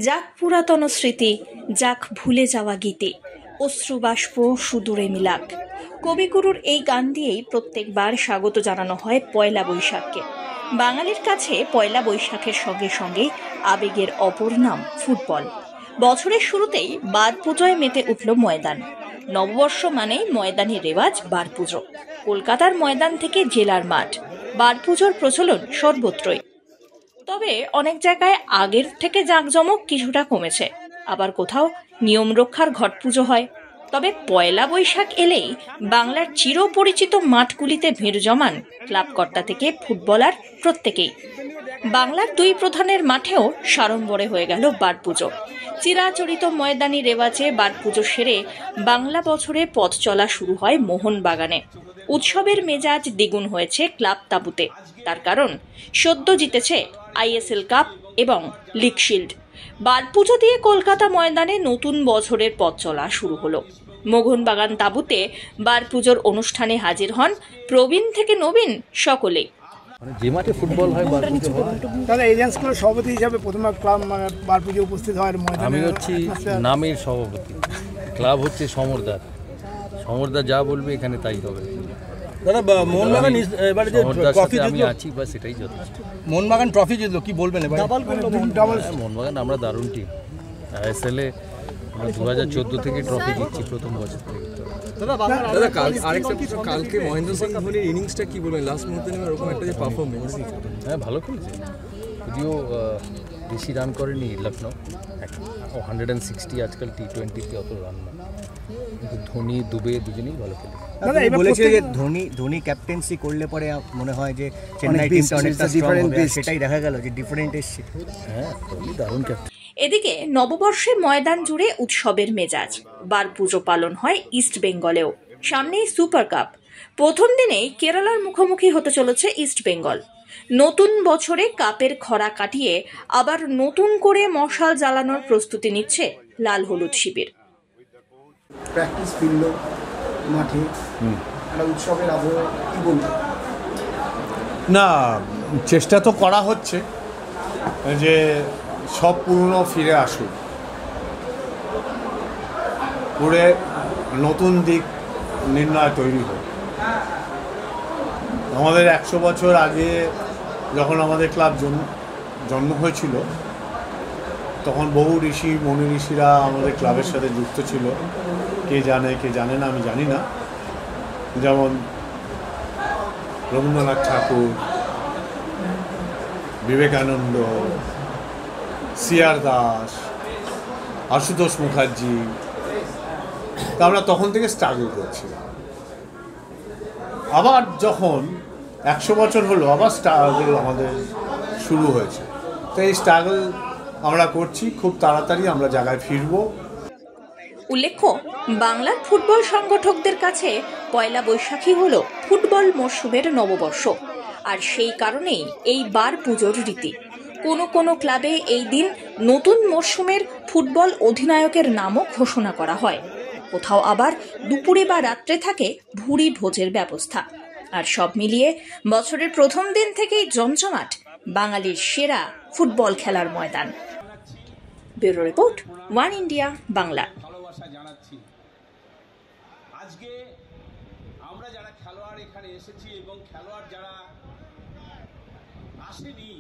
যাক পুরাতন স্মৃতি, যাক ভুলে যাওয়া গীতি, অশ্রুবাষ্প সুদূরে মিলাক। কবিগুরুর এই গান দিয়েই প্রত্যেকবার স্বাগত জানানো হয় পয়লা বৈশাখকে। বাঙালির কাছে পয়লা বৈশাখের সঙ্গে সঙ্গে আবেগের অপর নাম ফুটবল। বছরের শুরুতেই বার পুজোয় মেতে উঠল ময়দান। নববর্ষ মানেই ময়দানি রেওয়াজ বার পুজো। কলকাতার ময়দান থেকে জেলার মাঠ, বার পুজোর প্রচলন সর্বত্রই। তবে অনেক জায়গায় আগের থেকে জাঁকজমক কিছুটা কমেছে, আবার কোথাও নিয়ম রক্ষার ঘট পুজো হয়। তবে পয়লা বৈশাখ এলেই বাংলার চিরপরিচিত মাঠগুলিতে ভিড় জমান ক্লাব কর্তা থেকে ফুটবলার প্রত্যেকেই। বাংলার দুই প্রধানের মাঠেও সাড়ম্বরে হয়ে গেল বার পুজো। চিরাচরিত ময়দানি রেওয়াজে বার পুজো সেরে বাংলা বছরে পথ চলা শুরু হয় মোহনবাগানে। উৎসবের মেজাজ দ্বিগুণ হয়েছে ক্লাব তাঁবুতে। তার কারণ সদ্য জিতেছে আইএসএল কাপ এবং লিগ শিল্ড। বার পুজো দিয়ে কলকাতা ময়দানে নতুন বছরের পথ চলা শুরু হলো। মোহনবাগান তাঁবুতে বার পুজোর অনুষ্ঠানে হাজির হন প্রবীণ থেকে নবীন সকলেই। যে মাঠে ফুটবল হয় বার পুজো হয়। তাহলে এজেন্টস ক্লাব সভাপতি হিসাবে প্রথমে ক্লাব মানে বার পুজো উপস্থিত হয় ময়দানে। আমি হচ্ছি নামের সভাপতি, ক্লাব হচ্ছে সমরদার। সমরদার যা বলবে এখানে তাই হবে। দাদা মোহনবাগান এবারে যে ট্রফি আমি আছি বা সেটাই যথেষ্ট। মোহনবাগান ট্রফি জিতলো, কি বলবেন এবার? মোহনবাগান আমরা দারুণ টিম। আইএসএলে 2014 থেকে ট্রফি জিতছি প্রথম বছর থেকে। দাদা কালকে মহেন্দ্র সিং ধোনির ইনিংসটা কি বলবেন? লাস্ট মুহূর্তে নেমে এরকম একটা যে পারফরমেন্স। হ্যাঁ, ভালো খেলেছে, যদিও বেশি রান করেনি লখনৌ। 160 আজকাল টি20তে অত রান না, কিন্তু ধোনি দুবে দুজনেই ভালো খেলেছে। বলেছে যে ধোনি ক্যাপ্টেন্সি করলে পরে মনে হয় যে চেন্নাই টিমটা অনেকটা স্ট্রং হবে, সেটাই দেখা গেল যে ডিফারেন্ট এসছে। হ্যাঁ, ধোনি দারুণ ক্যাপ্টেন। এদিকে নববর্ষে ময়দান জুড়ে উৎসবের মেজাজ। বার পুজো পালন হয় ইস্ট বেঙ্গলেও। সামনেই সুপার কাপ। প্রথম দিনেই কেরালার মুখোমুখি হতে চলেছে ইস্ট বেঙ্গল। নতুন বছরে কাপের খরা কাটিয়ে আবার নতুন করে মশাল জ্বালানোর প্রস্তুতি নিচ্ছে লাল হলুদ শিবির। প্র্যাকটিস ফিরল মাঠে, একটা উৎসবের আবহাওয়া, কি বলবো? না, চেষ্টা তো করা হচ্ছে যে সব পুরনো ফিরে আসুক, করে নতুন দিক নির্ণয় তৈরি হোক। আমাদের 100 বছর আগে যখন আমাদের ক্লাব জন্ম হয়েছিল, তখন বহু ঋষি মনি ঋষিরা আমাদের ক্লাবের সাথে যুক্ত ছিল। কে জানে কে জানে না আমি জানি না। যেমন রবীন্দ্রনাথ ঠাকুর, বিবেকানন্দ, সিআর দাস, আশুতোষ মুখার্জি। তা আমরা তখন থেকে স্ট্রাগল করছি। আবার যখন 100 বছর হলো, আবার স্ট্রাগল আমাদের শুরু হয়েছে। তো এই স্ট্রাগল আমরা করছি, খুব তাড়াতাড়ি আমরা জায়গায় ফিরব। উল্লেখ্য, বাংলার ফুটবল সংগঠকদের কাছে পয়লা বৈশাখী হল ফুটবল মরশুমের নববর্ষ। আর সেই কারণেই এই বার পুজোর রীতি। কোনো কোনো ক্লাবে এই দিন নতুন মরশুমের ফুটবল অধিনায়কের নামও ঘোষণা করা হয়। কোথাও আবার দুপুরে বা রাত্রে থাকে ভুরি ভোজের ব্যবস্থা। আর সব মিলিয়ে বছরের প্রথম দিন থেকেই জমজমাট বাঙালির সেরা ফুটবল খেলার ময়দান। Bureau report, One India Bangla. আজকে আমরা যারা খেলোয়াড় এখানে এসেছি এবং খেলোয়াড় যারা আসেনি,